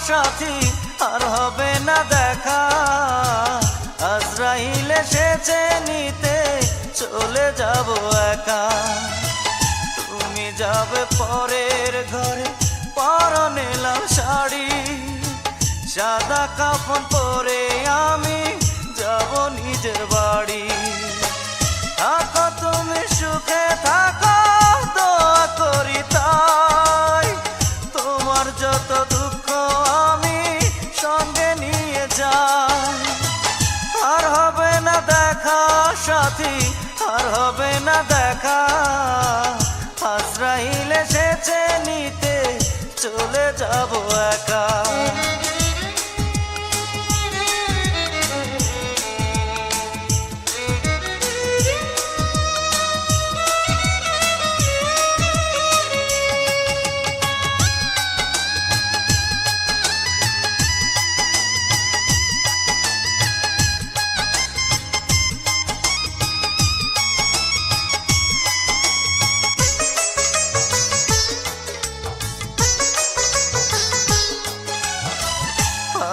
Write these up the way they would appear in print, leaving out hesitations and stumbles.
সাথী আর হবে না দেখা। আজরাইল এসেছে নিতে, চলে যাব একা। তুমি যাবে পরের ঘরে, পরনে লাল শাড়ি, সাদা কাফন পরে আমি যাব নিজের বাড়ি। থাকো তুমি সুখে থাকো, দোয়া করি তাই। তোমার যত দুঃখ আমি সঙ্গে নিয়ে যাই। আর হবে না দেখা সাথী, আর হবে না দেখা। আজরাইল এসেছে নিতে, চলে যাব একা।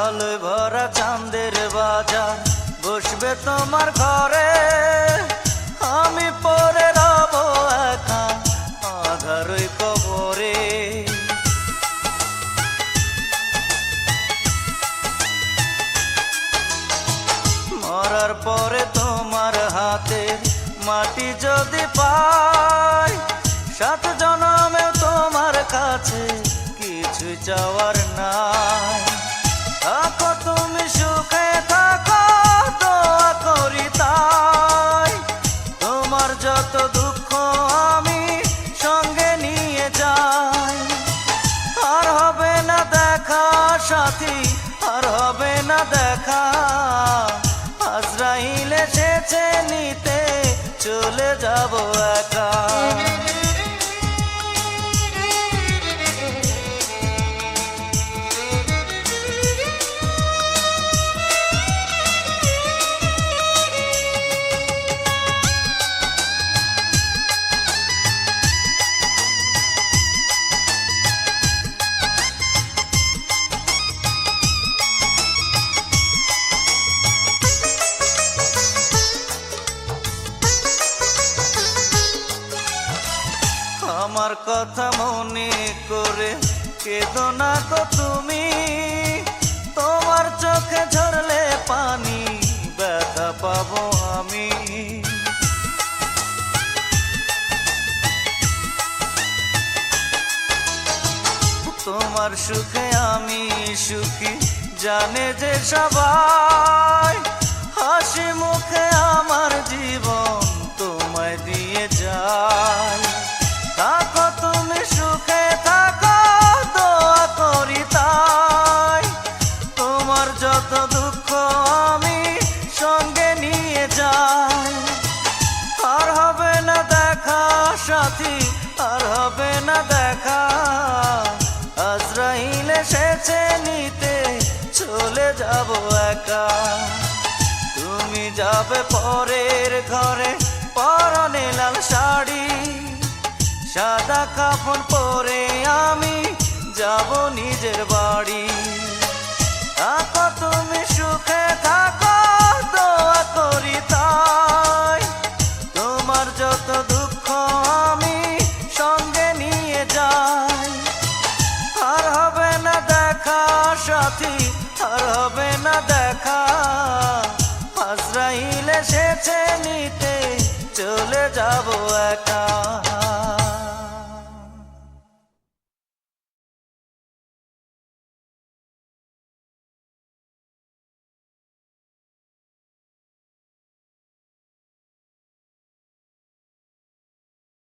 আলোয় ভরা চাঁদের বাজার বসবে তোমার ঘরে, আমি পরে রব একা আধার ওই কবরে। মরার পরে তোমার হাতে মাটি যদি পাই, সাত জনমেও তোমার কাছে কিছু চাওয়ার নাই। থাকো তুমি সুখে থাকো, দোয়া করি তাই। তোমার যত দুঃখ আমি সঙ্গে নিয়ে যাই। আর হবে না দেখা সাথী, আর হবে না দেখা। আজরাইল এসেছে নিতে, চলে যাব একা। আমার কথা মনে করে কেঁদো না গো তুমি, তোমার চোখে ঝরলে পানি ব্যথা পাবো আমি। তোমার সুখে আমি সুখী জানে যে সবাই, হাসি মুখে আমার জীবন তোমায় দিয়ে যায়। থাকো তুমি সুখে থাকো, দোয়া করি তাই। তোমার যত দুঃখ আমি সঙ্গে নিয়ে যাই। আর হবে না দেখা সাথী, আর হবে না দেখা। আজরাইল এসেছে নিতে, চলে যাব একা। তুমি যাবে পরের ঘরে, পরনে লাল শাড়ি, সাদা কাফন পরে আমি যাব নিজের বাড়ি। থাকো তুমি সুখে থাকো, দোয়া করি তাই। তোমার যত দুঃখ আমি সঙ্গে নিয়ে যাই। আর হবে না দেখা সাথী, আর হবে না দেখা। আজরাইল এসেছে নিতে, চলে যাব একা।